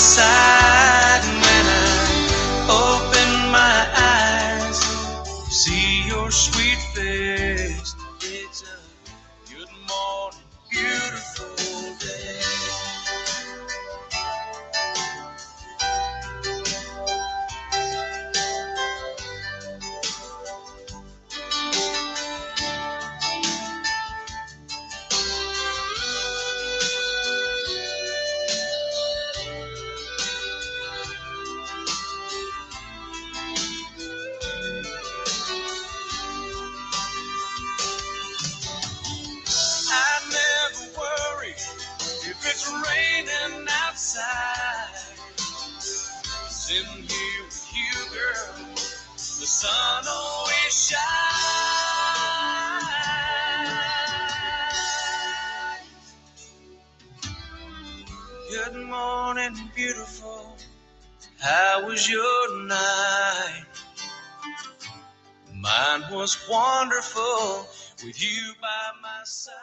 side. And when I open my eyes, see your sweet face. It's a good morning, beautiful day. I never worry if it's raining outside. 'Cause in here with you, girl, the sun always shines. Good morning, beautiful. How was your night? Mine was wonderful with you by my side.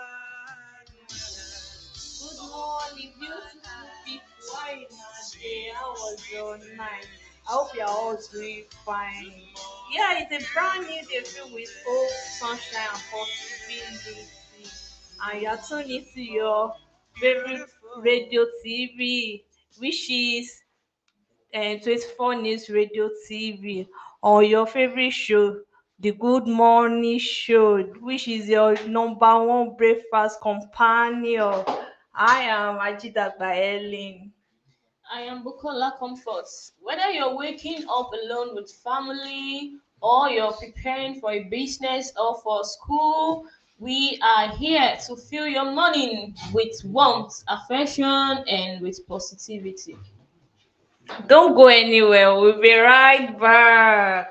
Good morning, beautiful people. How are you today? How was your night? I hope you're all doing fine. Yeah, it's a brand new day filled with hope, sunshine, and possibility. And you're tuned into your favorite radio TV, which is 24 News Radio TV, or your favorite show, The Good Morning Show, which is your number one breakfast companion. I am Ajidagba Ellen. I am Bukola Comforts. Whether you're waking up alone with family or you're preparing for a business or for school, we are here to fill your morning with warmth, affection, and with positivity. Don't go anywhere, we'll be right back.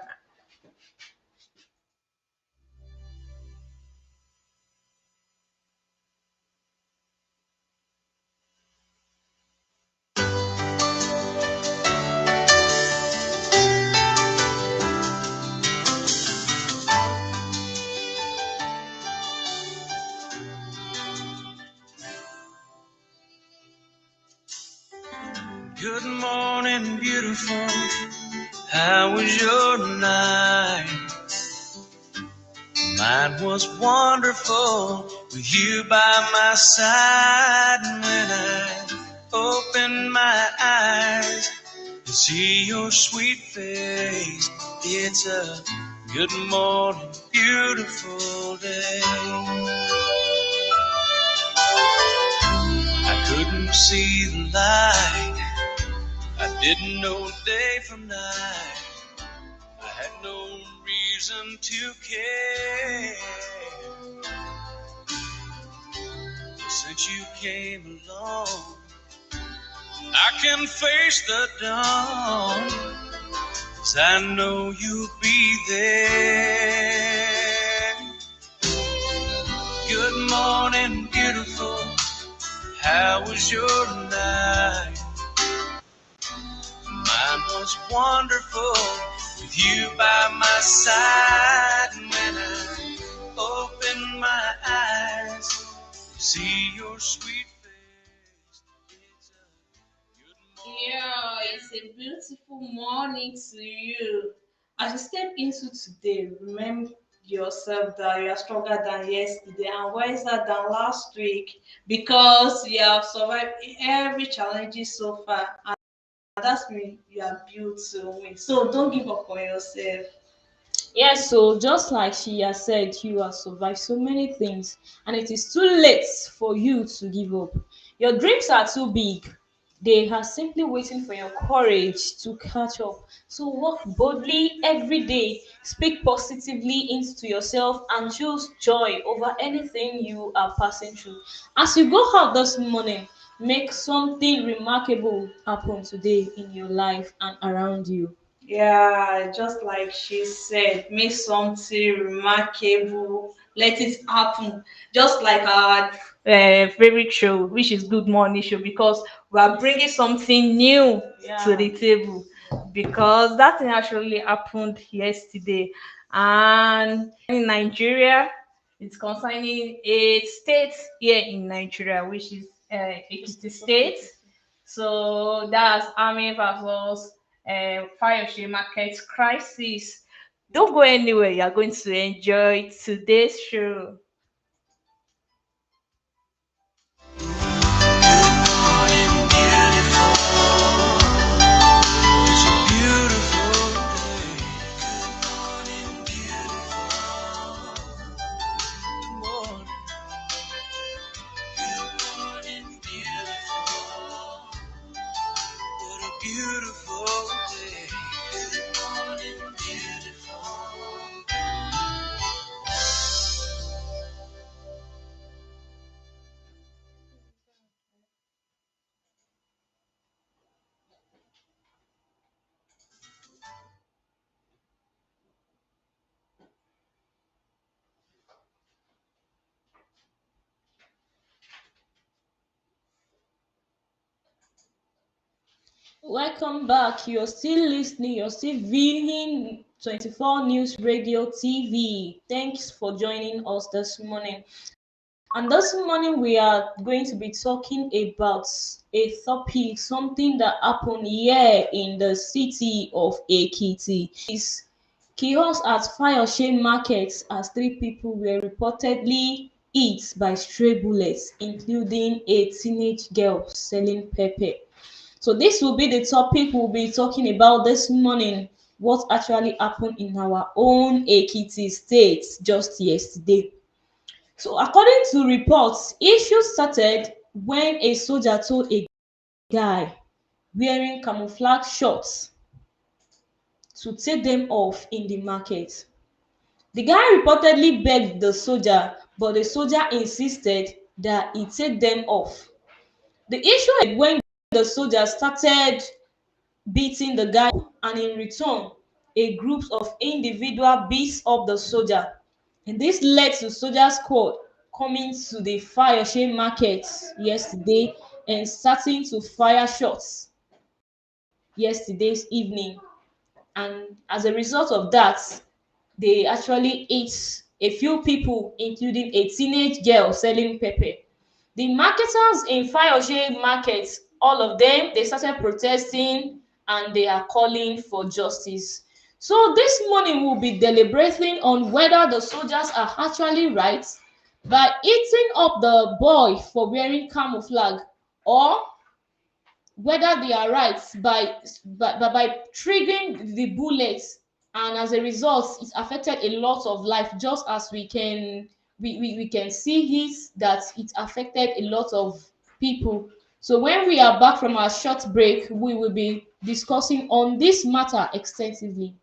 Good morning, beautiful. How was your night? Mine was wonderful with you by my side. And when I open my eyes to see your sweet face, it's a good morning, beautiful day. I couldn't see the light. I didn't know day from night. I had no reason to care. Since you came along, I can face the dawn, 'cause I know you'll be there. Good morning, beautiful. How was your night? Mine was wonderful with you by my side. And when I open my eyes, see your sweet face. It's a good morning. Yeah, it's a beautiful morning to you. As you step into today, remember yourself that you are stronger than yesterday and wiser than last week, because you have survived every challenge so far, and that's mean you are built to win. So don't give up on yourself. Yes, so just like she has said, you have survived so many things, and it is too late for you to give up. Your dreams are too big. They are simply waiting for your courage to catch up. So walk boldly every day, speak positively into yourself, and choose joy over anything you are passing through. As you go out this morning, make something remarkable happen today in your life and around you. Yeah, just like she said, make something remarkable, let it happen. Just like our favorite show, which is Good Morning Show, because we are bringing something new to Yeah. the table. Because that thing actually happened yesterday, and in Nigeria, it's concerning a state here in Nigeria, which is Ekiti State. So that's Army versus Fayoshe Market Crisis. Don't go anywhere. You're going to enjoy today's show. Morning, beautiful. It's a beautiful day. Good morning, beautiful. Good morning. Good morning, beautiful. What a beautiful day. Good morning, beautiful. Welcome back. You're still listening, you're still viewing 24 News Radio TV. Thanks for joining us this morning. And this morning, we are going to be talking about a topic, something that happened here in the city of Ekiti. It's chaos at Fayoshe markets as three people were reportedly hit by stray bullets, including a teenage girl selling pepper. So this will be the topic we'll be talking about this morning. What actually happened in our own Ekiti state just yesterday. So according to reports, issues started when a soldier told a guy wearing camouflage shorts to take them off in the market. The guy reportedly begged the soldier, but the soldier insisted that he take them off. The issue is when the soldier started beating the guy, and in return, a group of individuals beats up the soldier. And this led to soldier squad coming to the Fayoshe market yesterday and starting to fire shots yesterday's evening. And as a result of that, they actually hit a few people, including a teenage girl selling pepper. The marketers in Fayoshe market, all of them, they started protesting and they are calling for justice. So this morning we'll be deliberating on whether the soldiers are actually right by eating up the boy for wearing camouflage, or whether they are right by triggering the bullets, and as a result it affected a lot of life, just as we can see it that it affected a lot of people. So when we are back from our short break, we will be discussing on this matter extensively.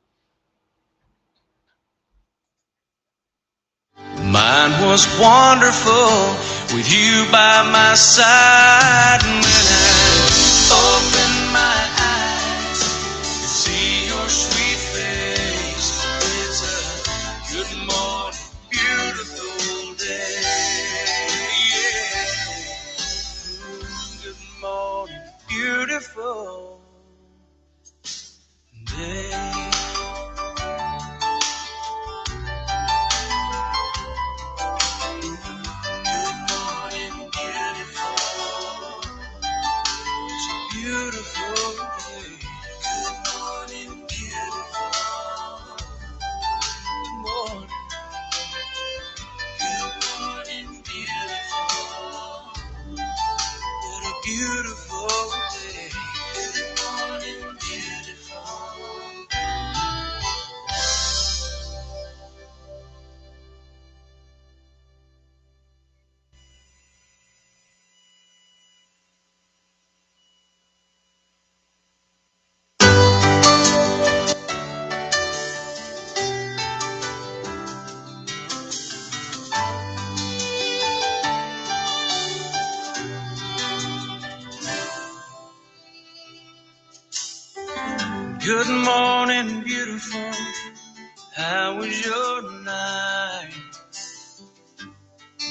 Mine was wonderful with you by my side. And when I opened my eyes to see your sweet face, it's a good morning, beautiful day. Yeah. Good morning, beautiful day. Beautiful day. Good morning, beautiful. Good morning. Good morning, beautiful. What a beautiful day. Good morning, beautiful. Good morning, beautiful. How was your night?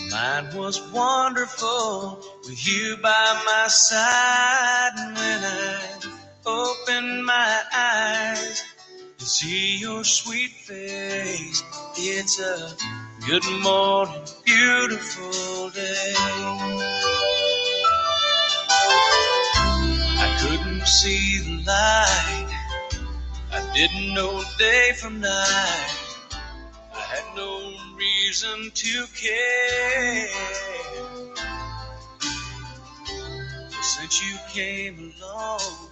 Mine was wonderful with you by my side. And when I opened my eyes to see your sweet face, it's a good morning, beautiful day. see the light. I didn't know day from night. I had no reason to care. But since you came along,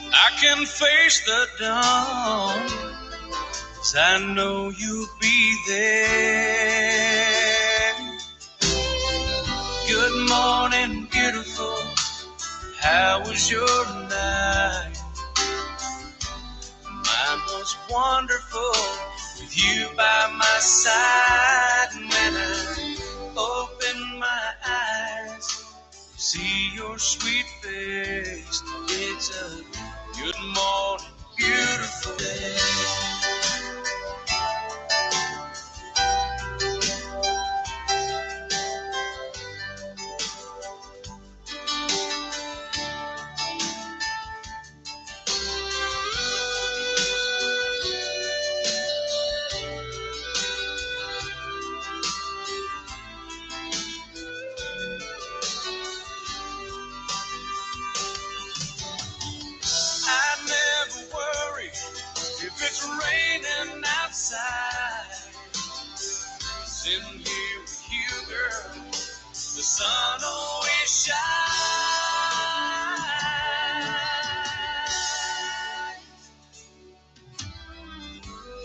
I can face the dawn, 'cause I know you'll be there. Good morning, beautiful. How was your night? Mine was wonderful with you by my side. And when I open my eyes, see your sweet face. It's a good morning, beautiful day. I never worry if it's raining outside. 'Cause in here with you, girl, the sun always shines.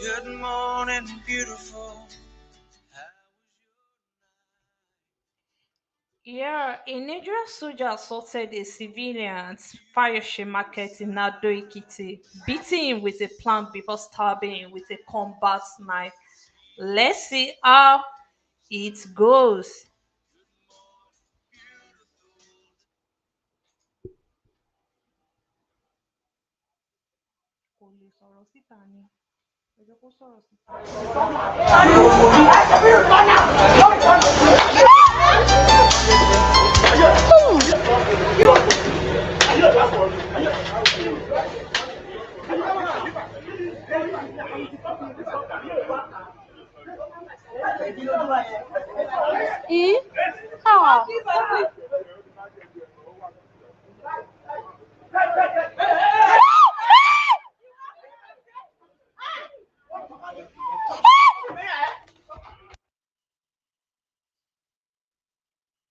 Good morning, beautiful. How Yeah, a Nigerian soldier assaulted a civilian at Fayoshe Market in Ado Ekiti, beating him with a plank before stabbing him with a combat knife. Let's see how it goes. Kò lè sọ̀rọ̀ síta ni. Ẹ jẹ́ kó sọ̀rọ̀ síta.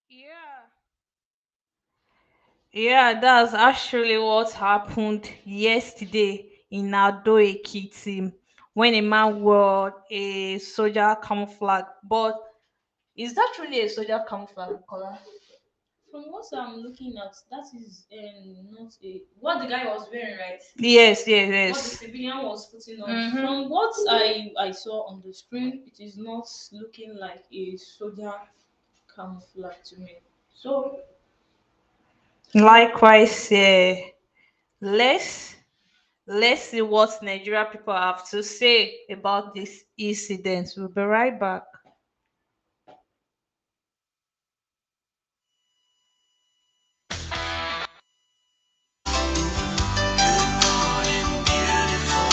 Yeah. Yeah, that's actually what happened yesterday in Ado Ekiti when a man wore a soldier camouflage. But is that truly a soldier camouflage color? From what I'm looking at, that is not a what the guy was wearing, right? Yes, yes, What the yes. civilian was putting on. Mm-hmm. From what I saw on the screen, it is not looking like a soldier camouflage to me. So Likewise, let's let's see what Nigeria people have to say about this incident. We'll be right back. morning, beautiful.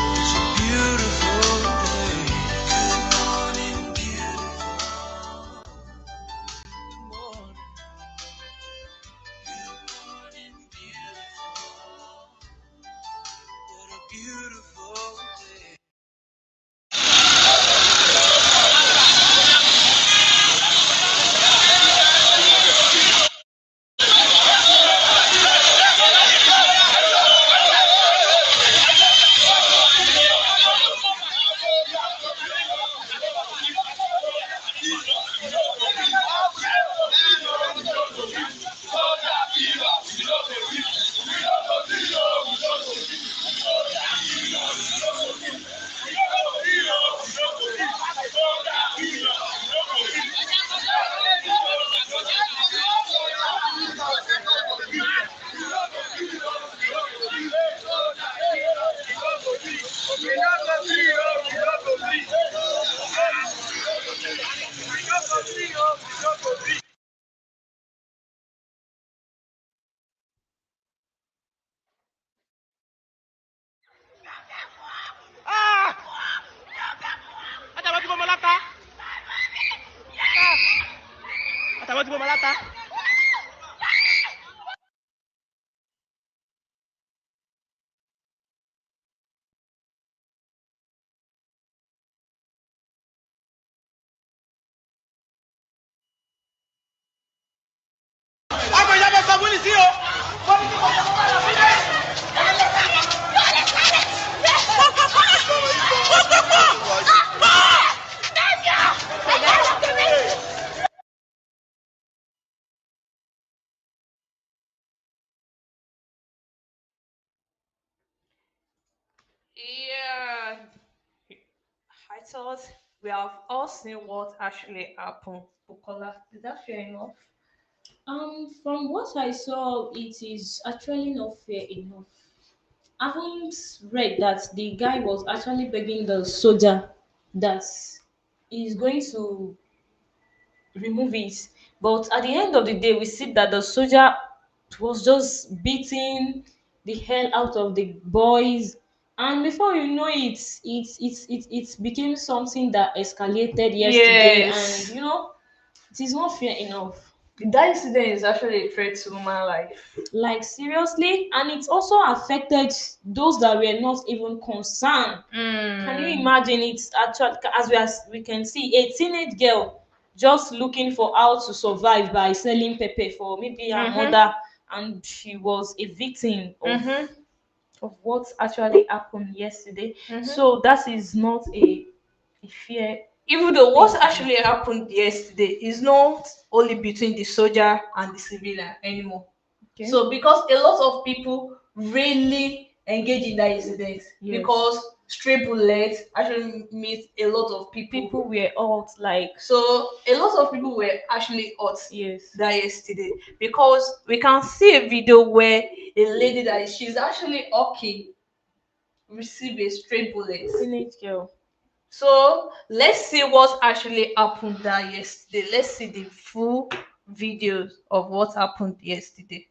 It's a beautiful day. Good morning, beautiful. Good morning. Good morning, beautiful. What a beautiful day. Yeah, I thought we have all seen what actually happened. Bukola, is that fair enough? From what I saw, it is actually not fair enough. I haven't read that the guy was actually begging the soldier that he's going to remove it. But at the end of the day, we see that the soldier was just beating the hell out of the boys. And before you know it, it became something that escalated yesterday. And Yes. it is not fair enough. That incident is actually a threat to human life. Like seriously, and it also affected those that were not even concerned. Can you Mm. imagine? It's actually, as we can see, a teenage girl just looking for how to survive by selling pepper for maybe her Mm-hmm. mother, and she was a victim Mm-hmm. of what actually happened yesterday. Mm-hmm. So that is not a fair Even though thing what to do. actually happened yesterday is not only between the soldier and the civilian anymore. Okay. So because a lot of people really engage in that incident Yes. because stray bullets actually meet a lot of people. People were out like So a lot of people were actually hurt yes. that yesterday because we can see a video where a lady that she's actually okay received a stray bullet. Teenage girl. So let's see what actually happened that yesterday. Let's see the full videos of what happened yesterday.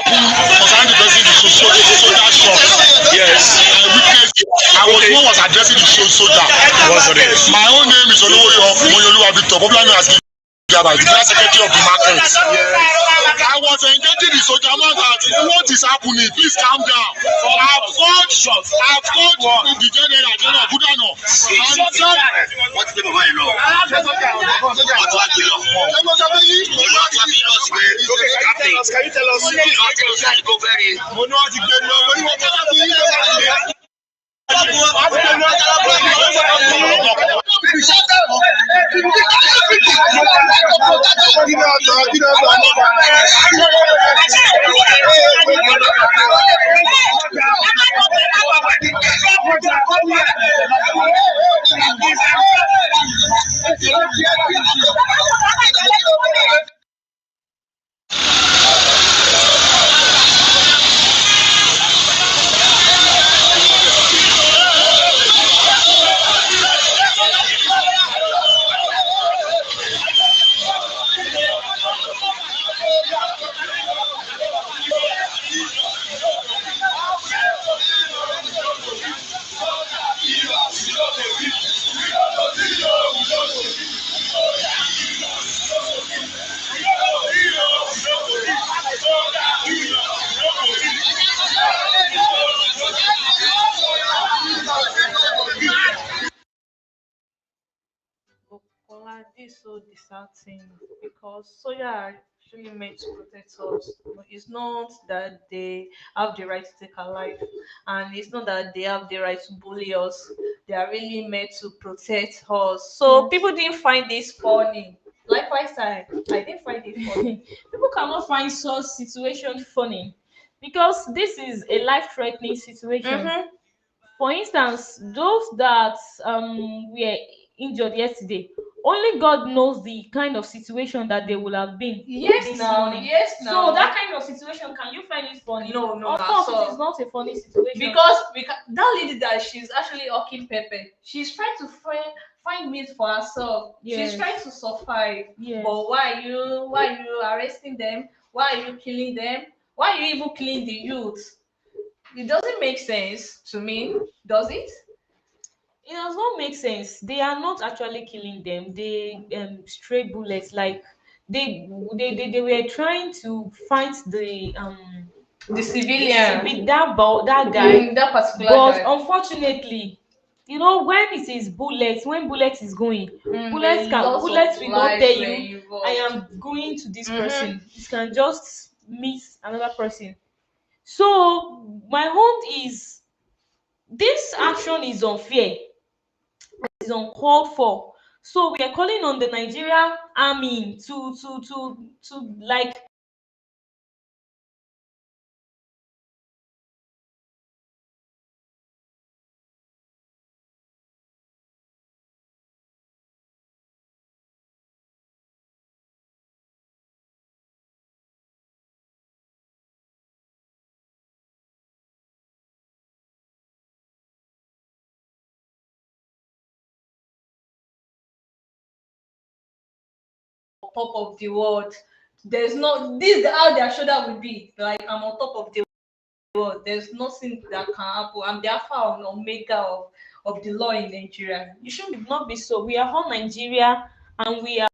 Concerning the person the soldier shot. Yes, I witnessed it. I was one was addressing the soldier. What's your name? My own name is Olowoyo Moyoluwa Victor, popular known as Gaba, the class secretary of the market. Yes. I was engaging the soldier man that what is happening? Please calm down. I've called the general Budano. And said, what's the way you know? Can you tell us? Mo ní wọ́n ti gbé lọ. Okola, this is so disheartening because Soya are actually meant to protect us. But it's not that they have the right to take our life, and it's not that they have the right to bully us. They are really meant to protect us. So Yes. people didn't find this funny. Likewise, I didn't find it funny. People cannot find such situation funny because this is a life-threatening situation. Mm-hmm. For instance, those that were injured yesterday, only God knows the kind of situation that they would have been Yes, this now. morning. Yes, now. So that kind of situation, can you find it funny? No, no, Of not course, at it all. is not a funny situation. Because that lady that she's actually hawking pepper, she's trying to find meat for herself. Yes. She's trying to survive. Yes. But why are you arresting them? Why are you killing them? Why are you even killing the youth? It doesn't make sense to me, does it? It does not make sense. They are not actually killing them. They stray bullets. Like they were trying to find The civilian. that guy, That particular but guy. unfortunately, when it is bullets, when bullets is going, There are lots of bullets will not tell lives were you I involved. am going to this Mm-hmm. person. It can just meet another person. So my own is, this action is unfair, is uncalled for. So we are calling on the Nigerian army to like Top of the world. There's no this is how their shoulder will be. Like I'm on top of the world. There's nothing that can happen. I'm the alpha and omega of the law in Nigeria. it should not be so. We are all Nigeria, and we are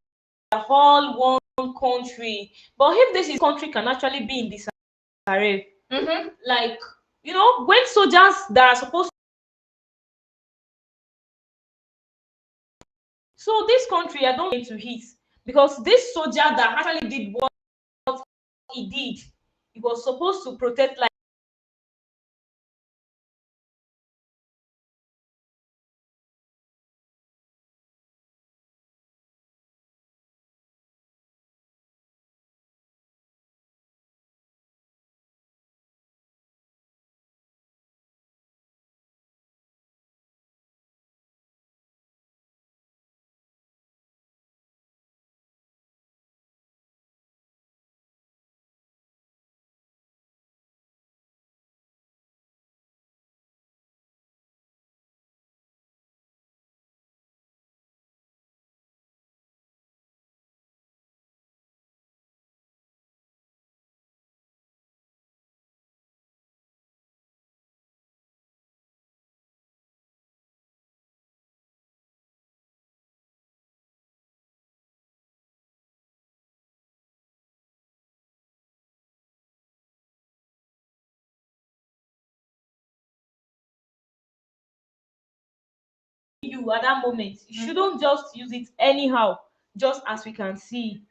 all one country. But if this country can actually be in disarray, Mm-hmm. like when soldiers that are supposed, so this country I don't want to hit, because this soldier that actually did what he did, he was supposed to protect like you at that moment. You shouldn't just use it anyhow, just as we can see.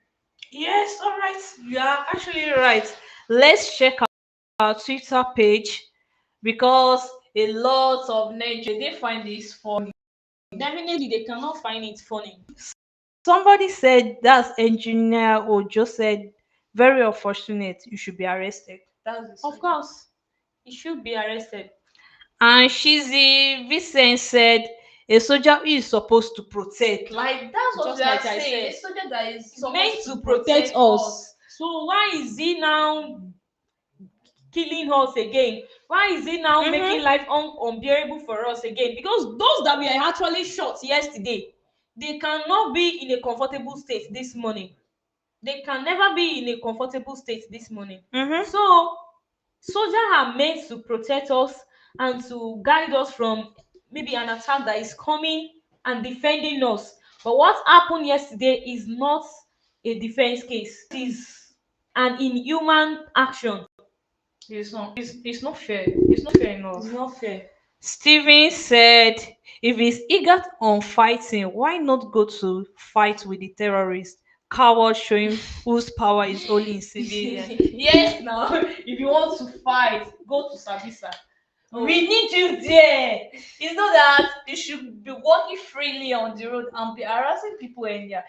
Yes, all right. You are actually right. Let's check our Twitter page because a lot of Nigeria they find this funny. Definitely, they cannot find it funny. Somebody said that's engineer Ojo said very unfortunate. You should be arrested. That's the Of soldier. course, he should be arrested. And Shizzy Vincent said a soldier who is supposed to protect. Like that's what Just we are like I saying. A said, soldier that is it's meant supposed to to protect protect us. us. So why is he now killing us again? Why is he now making Mm-hmm. life unbearable for us again? Because those that we are actually shot yesterday, they cannot be in a comfortable state this morning. They can never be in a comfortable state this morning. Mm-hmm. So soldiers are meant to protect us and to guide us from maybe an attack that is coming and defending us. But what happened yesterday is not a defense case. It is an inhuman action. It's not fair. It's not fair It's enough. not fair. Steven said, if he's eager on fighting, why not go to fight with the terrorists? Cowards showing whose power is only in civilian. Yes, now, if you want to fight, go to Sabisa. Oh. We need you there. It's not that you should be walking freely on the road and be harassing people in there.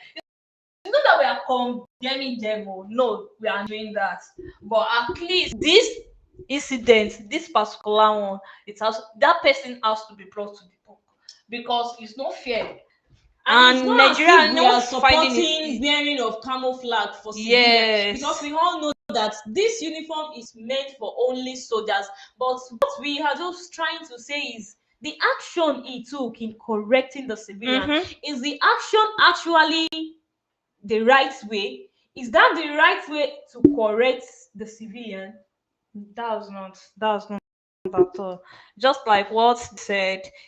It's not that we are condemning them. Oh, no, we are doing that. But at least this incident, this particular one, it has that person has to be brought to the book because it's not fair. And it's And not as Nigeria if are we are not finding supporting it. wearing of camouflage for civilians, because Yes. we all know that this uniform is meant for only soldiers. But what we are just trying to say is the action he took in correcting the civilian, Mm-hmm. is the action actually the right way? Is that the right way to correct the civilian? That's not at all. Just like what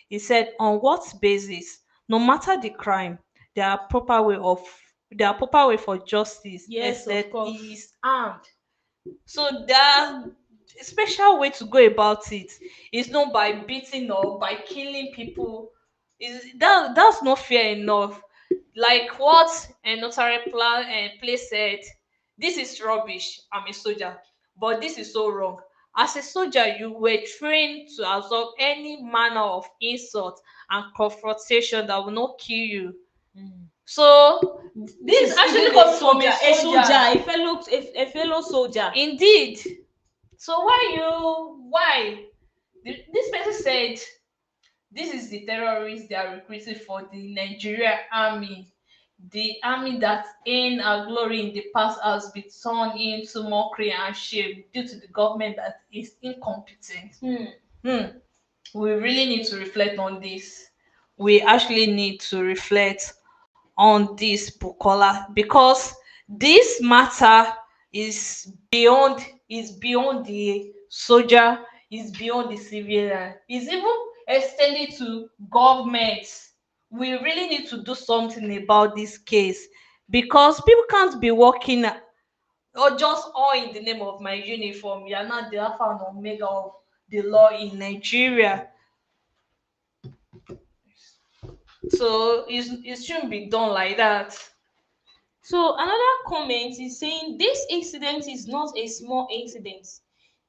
he said, on what basis, no matter the crime, there are proper way of there are proper way for justice, Yes, of except course. he is armed. So there a special way to go about it is not by beating or by killing people That's not fair enough. Like what a notary place said, this is rubbish. I'm a soldier, but this is so wrong. As a soldier, you were trained to absorb any manner of insult and confrontation that will not kill you. So this This is is actually even coming from a soldier. a fellow soldier. Indeed. So why this person said this is the terrorists they are recruiting for the Nigerian army. The army that in our glory in the past has been turned into mockery and shame due to the government that is incompetent. Hmm. We really need to reflect on this. We actually need to reflect on this, Bukola, because this matter is beyond the soldier, is beyond the civilian, is even extended to governments. We really need to do something about this case because people can't be working or just all in the name of my uniform. You are not the alpha and omega of the law in Nigeria. So it shouldn't be done like that. So another comment is saying this incident is not a small incident.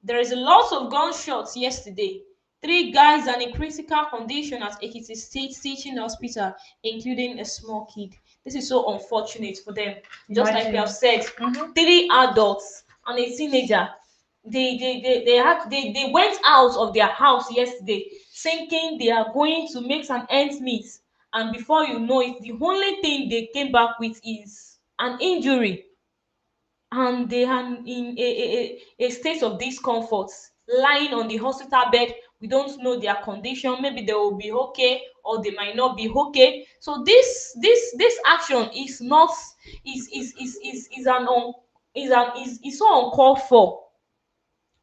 There is a lot of gunshots yesterday. Three guys are in critical condition at Ekiti State Teaching Hospital, including a small kid. This is so unfortunate for them. Just like we have Imagine. said, Mhm. three adults and a teenager. They went out of their house yesterday thinking they are going to make some ends meet, and before you know it, the only thing they came back with is an injury, and they are in a state of discomfort, lying on the hospital bed. We don't know their condition. Maybe they will be okay or they might not be okay. So this action is not is an un, is so uncalled for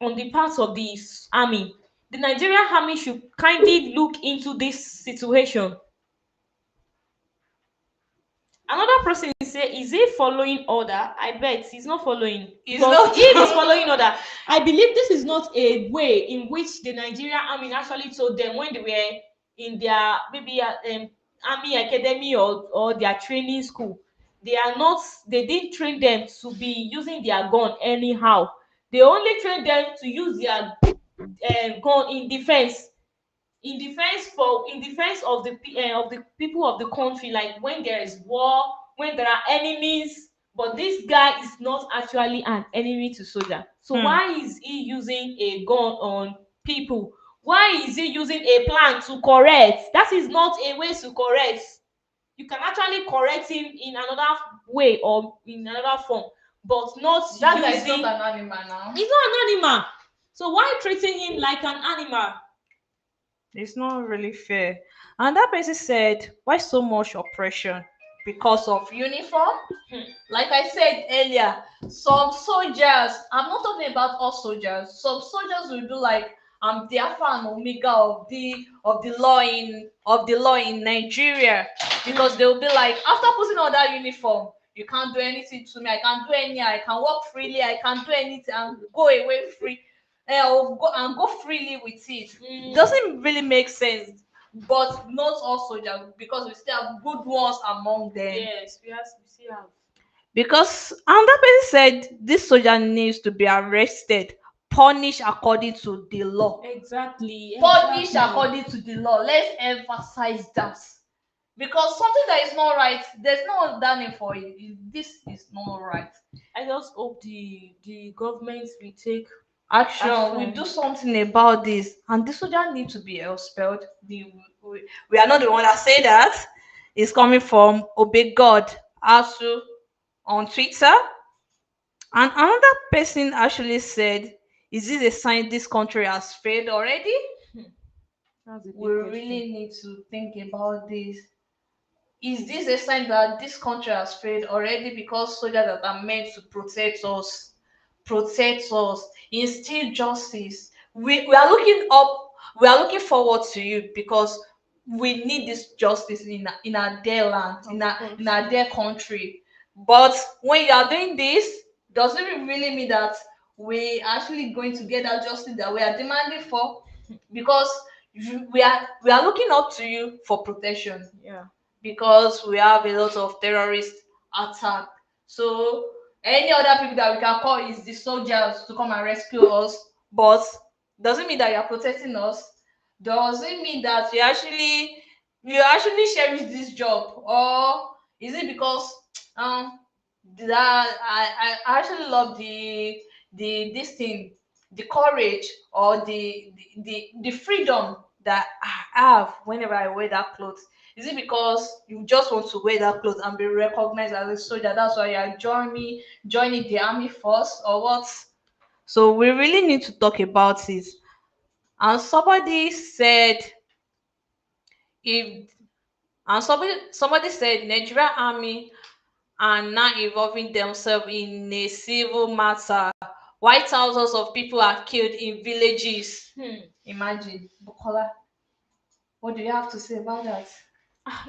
on the part of the army. The Nigerian army should kindly look into this situation. Another person say, is he following order? I bet he's not following. It's Because not. if he's following order, I believe this is not a way in which the Nigerian army actually told them when they were in their maybe army academy or their training school. They are not. They didn't train them to be using their gun anyhow. They only trained them to use their gun in defense of of the people of the country, like when there is war, when there are enemies. But this guy is not actually an enemy to soldier, so Hmm. why is he using a gun on people? Why is he using a plan to correct? That is not a way to correct. You can actually correct him in another way or in another form, but not That guy is not using. an animal now. He's not an animal, so why treating him like an animal? It's not really fair. And that person said, why so much oppression? Because of uniform? Like I said earlier, some soldiers, I'm not talking about all soldiers, some soldiers will do like I'm the alpha and omega of the law in Nigeria. Because they will be like, after putting on that uniform, you can't do anything to me, I can't do any, I can walk freely, I can do anything and go away free. And go freely with it. Doesn't really make sense. But not all soldiers, because we still have good ones among them. Yes, we still have. Because another person said this soldier needs to be arrested, punished according to the law. Exactly. Punished according to the law. Let's emphasize that. Because something that is not right, there's no other name for it. This is not right. I just hope the government will take Action. We do something about this, and the soldier need to be expelled. We are not the one that say that. It's coming from Obey God Asu on Twitter. And another person actually said, is this a sign this country has failed already? That's a big We question. really need to think about this. Is this a sign that this country has failed already? Because soldiers that are meant to protect us, instill justice. We are looking up, we are looking forward to you because we need this justice in our dear land, in our dear country. But when you are doing this, doesn't it really mean that we actually going to get that justice that we are demanding for? Because we are looking up to you for protection Yeah. because we have a lot of terrorist attack. So any other people that we can call is the soldiers to come and rescue us. But doesn't mean that you are protecting us. Doesn't mean that you actually cherish this job, or is it because um that I actually love the this thing, the courage or the freedom that I have whenever I wear that clothes. Is it because you just want to wear that clothes and be recognized as a soldier? That's why you are joining the army force, or what? So we really need to talk about it. And if somebody said Nigeria army are now involving themselves in a civil matter. Why thousands of people are killed in villages? Imagine, Bukola. What do you have to say about that?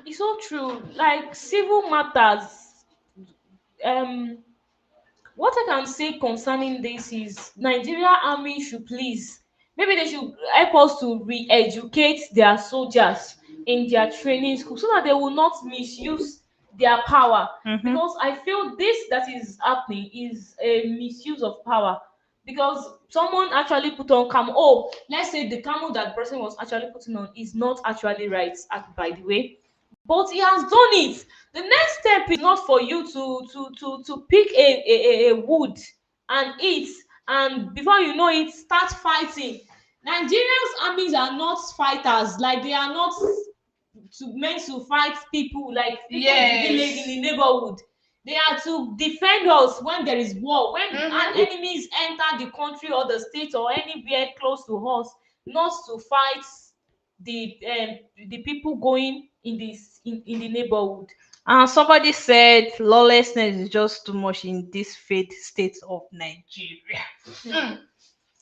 It's so true. Like civil matters. Um, what I can say concerning this is Nigeria army should please, maybe they should help us to re-educate their soldiers in their training school so that they will not misuse their power. Mm-hmm. Because I feel this that is happening is a misuse of power. Because someone actually put on camo. Oh, let's say the camo that person was actually putting on is not actually right, by the way, but he has done it. The next step is not for you to pick a wood and eat, and before you know it start fighting. Nigerians armies are not fighters. Like they are not meant to fight people, like people in the village, in Yes. the neighborhood. They are to defend us when there is war, when Mm-hmm. enemies enter the country or the state or anywhere close to us, not to fight the people going in the neighborhood. And somebody said lawlessness is just too much in this faith state of Nigeria.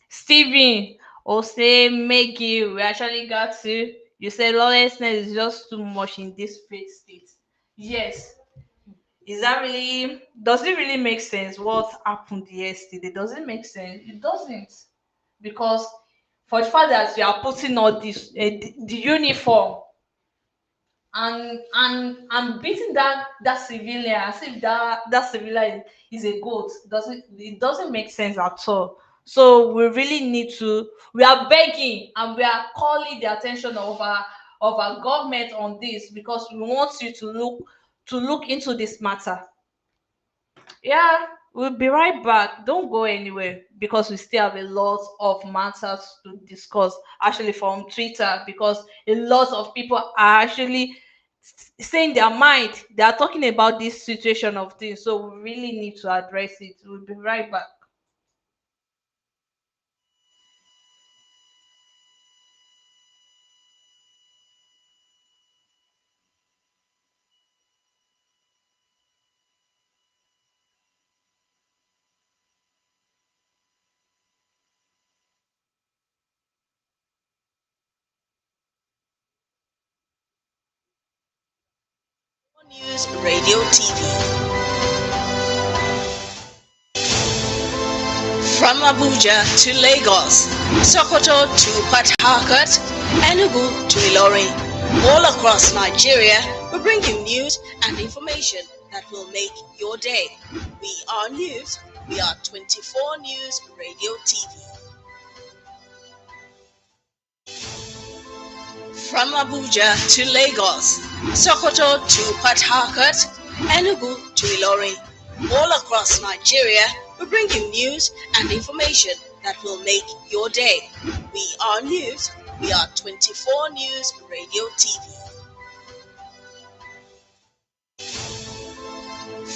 Steven or say Maggie, we actually got to. You said lawlessness is just too much in this faith state. Yes. Is that really, does it really make sense what happened yesterday? Does it make sense? It doesn't. Because for the fact that you are putting on this the uniform and beating that civilian as if that civilian is a goat, it doesn't make sense at all. So we really need to, we are begging and we are calling the attention of our government on this, because we want you to look into this matter. Yeah, we'll be right back. Don't go anywhere, because we still have a lot of matters to discuss actually from Twitter, because a lot of people are actually saying their mind. They are talking about this situation of things. So we really need to address it. We'll be right back. News Radio TV. From Abuja to Lagos, Sokoto to Port Harcourt, Enugu to Ilorin, all across Nigeria, we bring you news and information that will make your day. We are news. We are 24 News Radio TV. From Abuja to Lagos, Sokoto to Port Harcourt, Enugu to Ilorin, all across Nigeria, we bring you news and information that will make your day. We are news. We are 24 News Radio TV.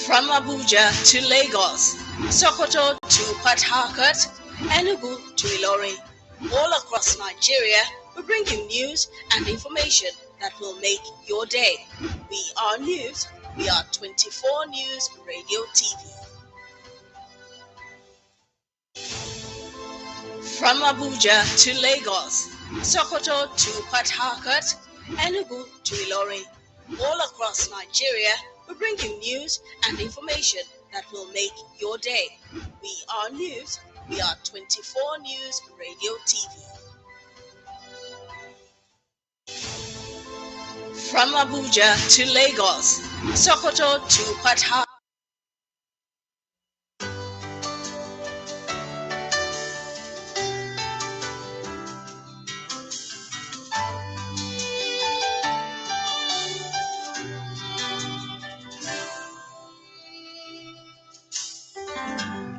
From Abuja to Lagos, Sokoto to Port Harcourt, Enugu to Ilorin, all across Nigeria, we bring you news and information that will make your day. We are news. We are 24 News Radio TV. From Abuja to Lagos, Sokoto to Port Harcourt, Enugu to Ilorin, all across Nigeria, we bring you news and information that will make your day. We are news. We are 24 News Radio TV. From Abuja to Lagos, Sokoto to Port Harcourt.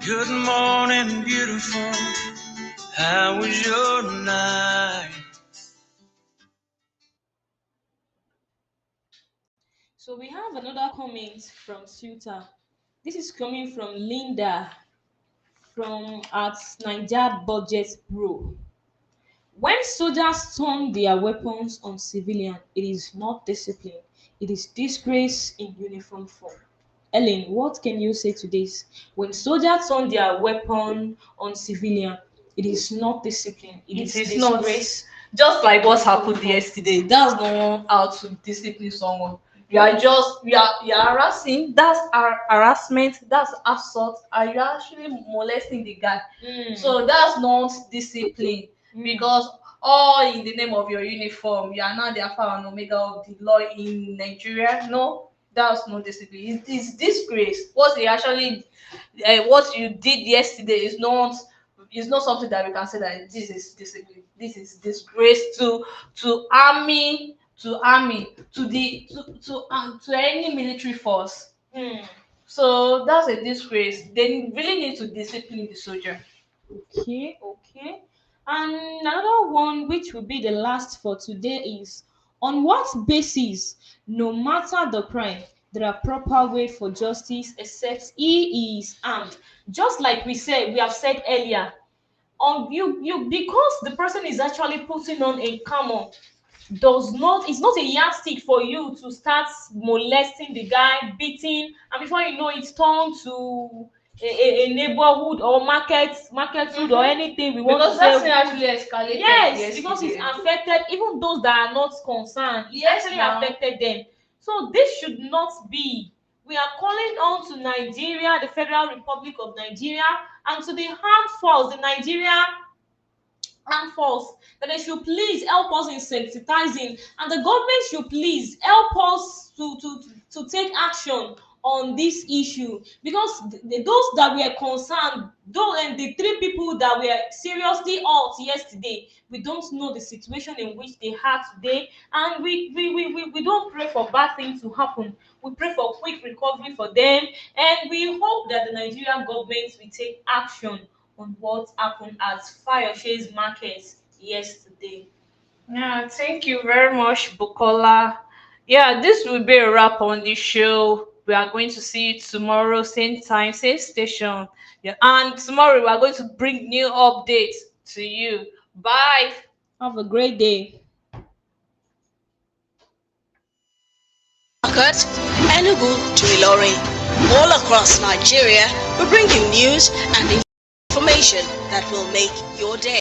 Good morning, beautiful. How was your night? So we have another comment from Suta. This is coming from Linda from at Niger Budget Bro. When soldiers turn their weapons on civilian, it is not discipline. It is disgrace in uniform form. Ellen, what can you say to this? When soldiers turn their weapon on civilian, it is not discipline. It is not disgrace. just like what happened yesterday. That's not how to discipline someone. You are harassing. That's harassment. That's assault. And you're actually molesting the guy. So that's not discipline because all in the name of your uniform, you are not the alpha and omega of the law in Nigeria. No, that's not discipline. It is disgrace. What you did yesterday is not something that we can say that this is discipline. This is disgrace to army to any military force. So that's a disgrace. They really need to discipline the soldier. Okay. And another one, which will be the last for today, is on what basis, no matter the crime, there are proper way for justice except he is armed. Just like we have said earlier, on you because the person is actually putting on a camo it's not a yardstick for you to start molesting the guy, beating, and before you know it's turned to a neighborhood or market food or anything we want Because to that say. thing actually escalated. Yes, because it's affected even those that are not concerned. It actually affected them. So this should not be. We are calling on to Nigeria, the Federal Republic of Nigeria, and to the armed force, the Nigeria armed force, that they should please help us in sensitizing, and the government should please help us to take action on this issue, because those that were concerned, though, and the three people that were seriously hurt yesterday, we don't know the situation in which they are today, and we don't pray for bad things to happen. We pray for quick recovery for them, and we hope that the Nigerian government will take action on what happened at Fayoshe's market yesterday. Yeah, thank you very much, Bukola. Yeah, this will be a wrap on the show. We are going to see you tomorrow, same time, same station. Yeah, and tomorrow we are going to bring new updates to you. Bye. Have a great day. Harcourt, Enugu to Ilorin. All across Nigeria, we bring you news and information that will make your day.